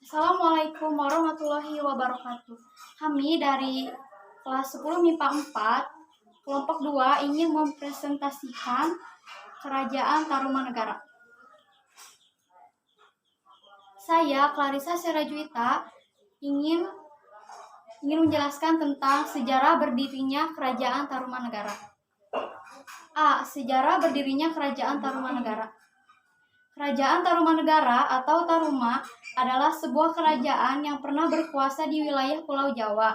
Assalamualaikum warahmatullahi wabarakatuh. Kami dari kelas 10 MIPA 4, kelompok 2 ingin mempresentasikan Kerajaan Tarumanegara. Saya, Clarissa Serajuita, ingin menjelaskan tentang sejarah berdirinya Kerajaan Tarumanegara. Sejarah berdirinya Kerajaan Tarumanegara. Kerajaan Tarumanegara atau Taruma adalah sebuah kerajaan yang pernah berkuasa di wilayah Pulau Jawa,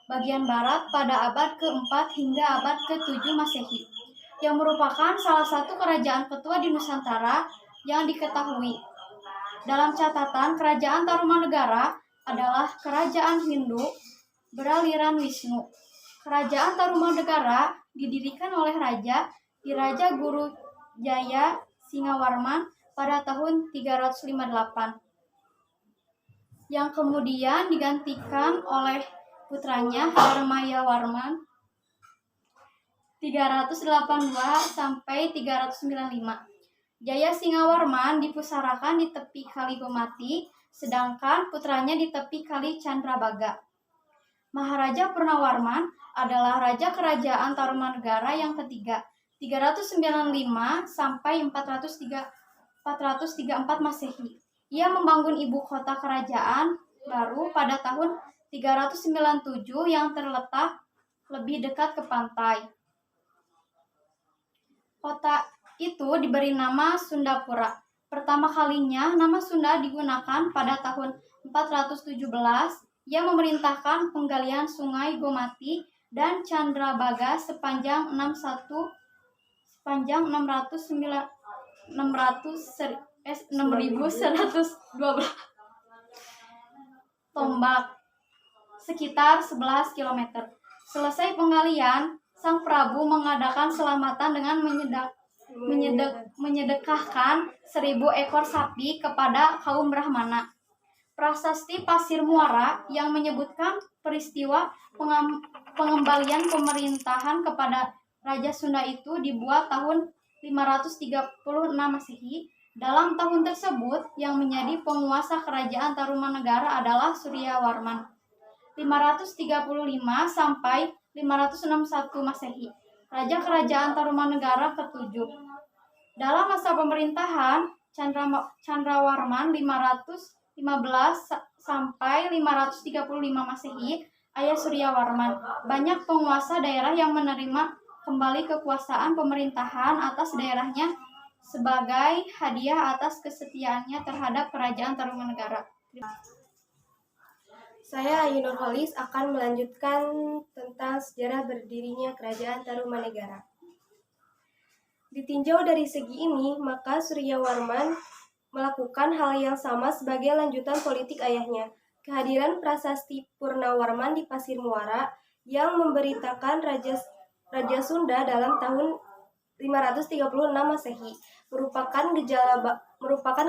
bagian barat pada abad ke-4 hingga abad ke-7 Masehi, yang merupakan salah satu kerajaan ketua di Nusantara yang diketahui. Dalam catatan, Kerajaan Tarumanegara adalah kerajaan Hindu beraliran Wisnu. Kerajaan Tarumanegara didirikan oleh Raja Guru Jaya Singawarman pada tahun 358, yang kemudian digantikan oleh putranya Dharmayawarman 382 sampai 395. Jaya Singawarman dipusarakan di tepi Kali Gomati, sedangkan putranya di tepi Kali Candrabaga. Maharaja Purnawarman adalah raja kerajaan Tarumanegara yang ketiga, 395 sampai 434 Masehi. Ia membangun ibu kota kerajaan baru pada tahun 397 yang terletak lebih dekat ke pantai. Kota itu diberi nama Sundapura. Pertama kalinya nama Sunda digunakan pada tahun 417. Ia memerintahkan penggalian sungai Gomati dan Candrabaga sepanjang 6.112 tombak, sekitar 11 km. Selesai penggalian, Sang Prabu mengadakan selamatan dengan menyedekahkan 1.000 ekor sapi kepada kaum Brahmana. Prasasti Pasir Muara yang menyebutkan peristiwa pengembalian pemerintahan kepada Raja Sunda itu dibuat tahun 536 Masehi. Dalam tahun tersebut, yang menjadi penguasa Kerajaan Tarumanegara adalah Suryawarman 535 sampai 561 Masehi, Raja Kerajaan Tarumanegara ke-7. Dalam masa pemerintahan Candrawarman 515 sampai 535 Masehi, ayah Suryawarman, banyak penguasa daerah yang menerima kembali kekuasaan pemerintahan atas daerahnya sebagai hadiah atas kesetiaannya terhadap Kerajaan Tarumanegara. Saya Ayu Nurholis akan melanjutkan tentang sejarah berdirinya Kerajaan Tarumanegara. Ditinjau dari segi ini, maka Suryawarman melakukan hal yang sama sebagai lanjutan politik ayahnya. Kehadiran prasasti Purnawarman di Pasir Muara yang memberitakan Raja Sunda dalam tahun 536 Masehi merupakan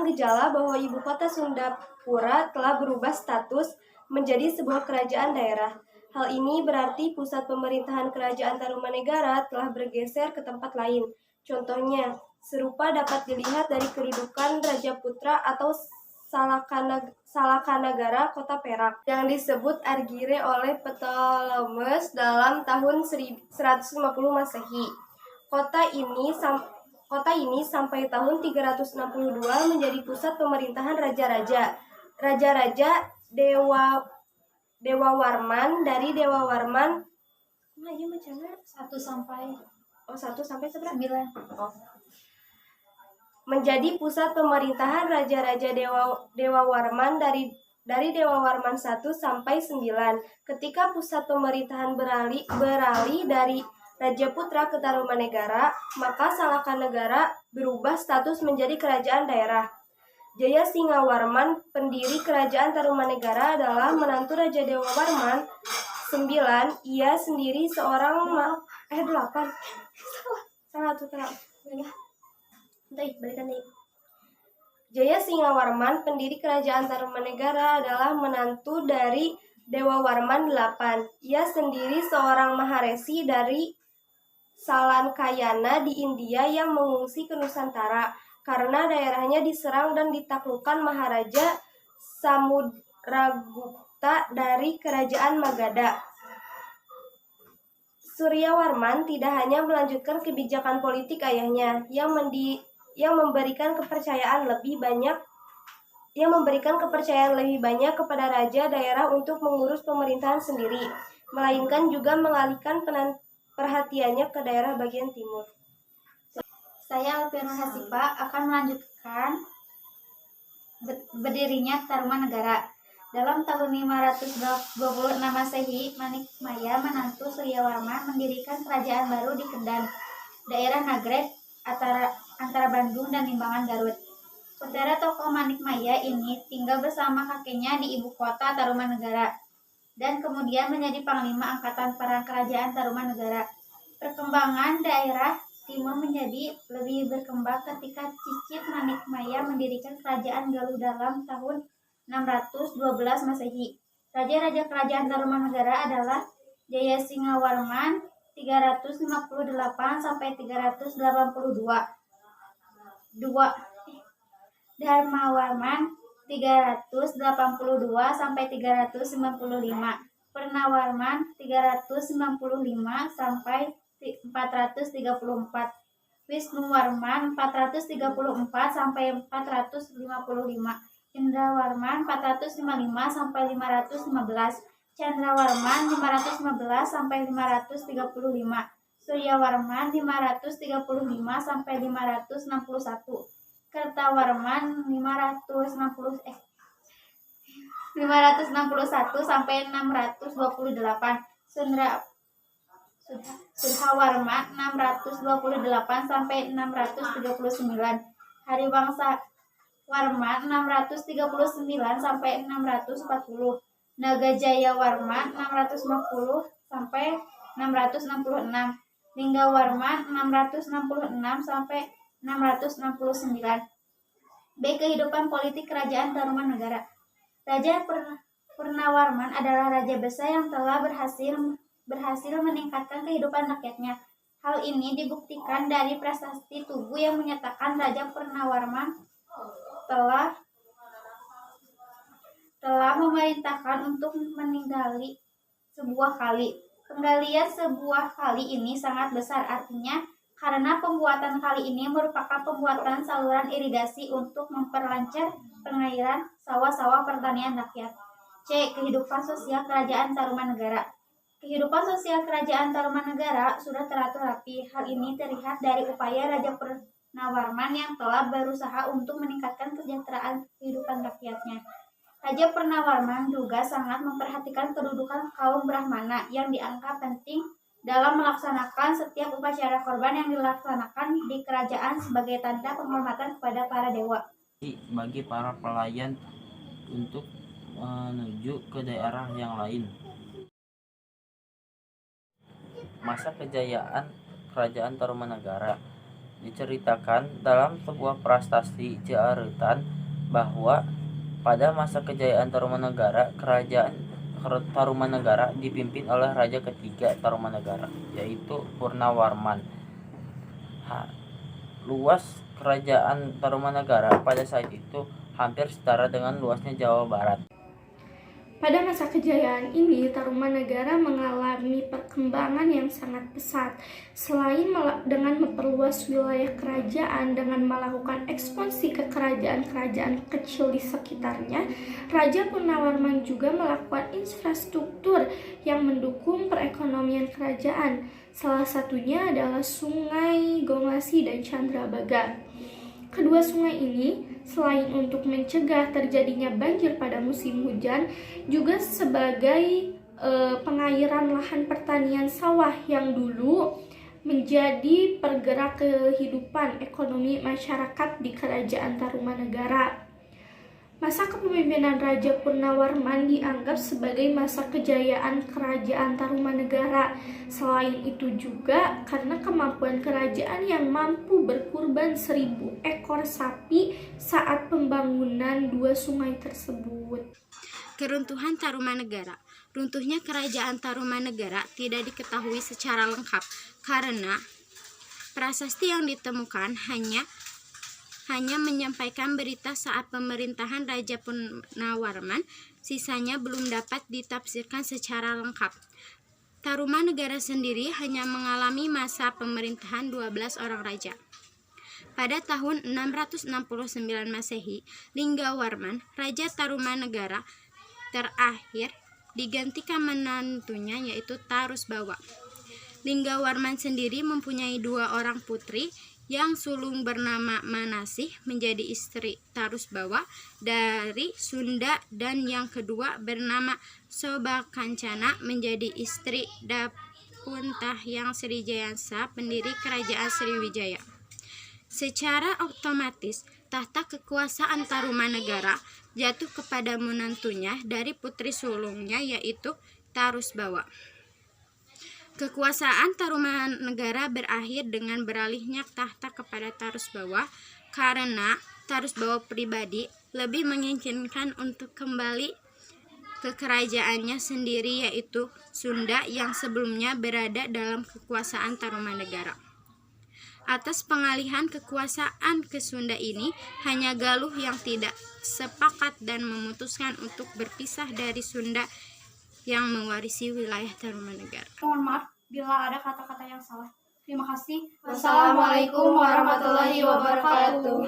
gejala bahwa ibu kota Sundapura telah berubah status menjadi sebuah kerajaan daerah. Hal ini berarti pusat pemerintahan Kerajaan Tarumanegara telah bergeser ke tempat lain. Contohnya, serupa dapat dilihat dari kedudukan Rajaputra atau Salakanagara Kota Perak yang disebut Argire oleh Ptolemeus dalam tahun 150 Masehi. Kota ini sampai tahun 362 menjadi pusat pemerintahan raja-raja Dewa Warman dari Dewa Warman. Nah, iya macamnya 1 sampai 1 sampai 9. Menjadi pusat pemerintahan raja-raja Dewa Warman dari Dewa Warman 1 sampai 9. Ketika pusat pemerintahan beralih dari Rajaputra ke Tarumanegara, maka Salakanagara berubah status menjadi kerajaan daerah. Jaya Singawarman, pendiri Kerajaan Tarumanegara, adalah menantu Raja Dewa Warman 9. Ia sendiri seorang 8. Jaya Singawarman, pendiri Kerajaan Tarumanegara, adalah menantu dari Dewa Warman 8. Ia sendiri seorang maharesi dari Salankayana di India yang mengungsi ke Nusantara karena daerahnya diserang dan ditaklukkan Maharaja Samudragupta dari kerajaan Magadha. Suryawarman tidak hanya melanjutkan kebijakan politik ayahnya yang memberikan kepercayaan lebih banyak kepada raja daerah untuk mengurus pemerintahan sendiri, melainkan juga mengalihkan perhatiannya ke daerah bagian timur. Saya Alfian Hasipa akan melanjutkan berdirinya Tarumanegara. Dalam tahun 526 Masehi, Manikmaya menantu Suryawarman mendirikan kerajaan baru di Kendan, daerah Nagreg antara Bandung dan Limbangan Garut. Saudara tokoh Manikmaya ini tinggal bersama kakeknya di ibu kota Tarumanegara dan kemudian menjadi panglima angkatan perang kerajaan Tarumanegara. Perkembangan daerah timur menjadi lebih berkembang ketika cicit Manikmaya mendirikan kerajaan Galuh dalam tahun 612 Masehi. Raja-raja kerajaan Tarumanegara adalah Jayasinghawarman 358 sampai 382, Dharmawarman 382 sampai 395, Purnawarman 395 sampai 434, Wisnuwarman 434 sampai 455, Indrawarman 455 sampai 515, Chandrawarman 515 sampai 535, Suryawarman 535 sampai 561, Kertawarman 561 sampai 628, Sudhawarman 628 sampai 639, Hariwangsa Warman 639 sampai 640, Nagajayawarman 650 sampai 666, Linggawarman 666 sampai 669. B. Kehidupan politik kerajaan Tarumanegara. Raja Purnawarman adalah raja besar yang telah berhasil meningkatkan kehidupan rakyatnya. Hal ini dibuktikan dari prasasti Tugu yang menyatakan Raja Purnawarman telah memerintahkan untuk meninggali sebuah kali. Penggalian sebuah kali ini sangat besar, artinya karena pembuatan kali ini merupakan pembuatan saluran irigasi untuk memperlancar pengairan sawah-sawah pertanian rakyat. C. Kehidupan sosial kerajaan Tarumanegara. Kehidupan sosial kerajaan Tarumanegara sudah teratur rapi. Hal ini terlihat dari upaya Raja Purnawarman yang telah berusaha untuk meningkatkan kesejahteraan kehidupan rakyatnya. Raja Purnawarman juga sangat memperhatikan kedudukan kaum Brahmana yang dianggap penting dalam melaksanakan setiap upacara korban yang dilaksanakan di kerajaan sebagai tanda penghormatan kepada para dewa. Bagi para pelayan untuk menuju ke daerah yang lain. Masa kejayaan kerajaan Tarumanegara diceritakan dalam sebuah prasasti Ciarutan bahwa pada masa kejayaan Tarumanegara, kerajaan Tarumanegara dipimpin oleh raja ketiga Tarumanegara, yaitu Purnawarman. Luas kerajaan Tarumanegara pada saat itu hampir setara dengan luasnya Jawa Barat. Pada masa kejayaan ini, Tarumanegara mengalami perkembangan yang sangat pesat. Selain dengan memperluas wilayah kerajaan dengan melakukan ekspansi ke kerajaan-kerajaan kecil di sekitarnya, Raja Purnawarman juga melakukan infrastruktur yang mendukung perekonomian kerajaan. Salah satunya adalah Sungai Gongasi dan Chandrabaga. Kedua sungai ini, selain untuk mencegah terjadinya banjir pada musim hujan, juga sebagai pengairan lahan pertanian sawah yang dulu menjadi pergerak kehidupan ekonomi masyarakat di kerajaan Tarumanegara. Masa kepemimpinan Raja Purnawarman dianggap sebagai masa kejayaan kerajaan Tarumanegara. Selain itu juga karena kemampuan kerajaan yang mampu berkurban 1.000 ekor sapi saat pembangunan dua sungai tersebut. Keruntuhan Tarumanegara. Runtuhnya kerajaan Tarumanegara tidak diketahui secara lengkap karena prasasti yang ditemukan hanya hanya menyampaikan berita saat pemerintahan Raja Purnawarman, sisanya belum dapat ditafsirkan secara lengkap. Tarumanegara sendiri hanya mengalami masa pemerintahan 12 orang raja. Pada tahun 669 Masehi, Linggawarman, Raja Tarumanegara terakhir, digantikan menantunya yaitu Tarusbawa. Linggawarman sendiri mempunyai 2 orang putri, yang sulung bernama Manasih menjadi istri Tarusbawa dari Sunda dan yang kedua bernama Sobakancana menjadi istri Dapuntahyang Srijayansa, pendiri kerajaan Sriwijaya. Secara otomatis tahta kekuasaan Tarumanegara jatuh kepada menantunya dari putri sulungnya yaitu Tarusbawa. Kekuasaan Tarumanegara berakhir dengan beralihnya tahta kepada Tarusbawa karena Tarusbawa pribadi lebih menginginkan untuk kembali ke kerajaannya sendiri yaitu Sunda yang sebelumnya berada dalam kekuasaan Tarumanegara. Atas pengalihan kekuasaan ke Sunda ini, hanya Galuh yang tidak sepakat dan memutuskan untuk berpisah dari Sunda yang mewarisi wilayah Tarumanegara. Mohon maaf bila ada kata-kata yang salah. Terima kasih. Wassalamualaikum warahmatullahi wabarakatuh.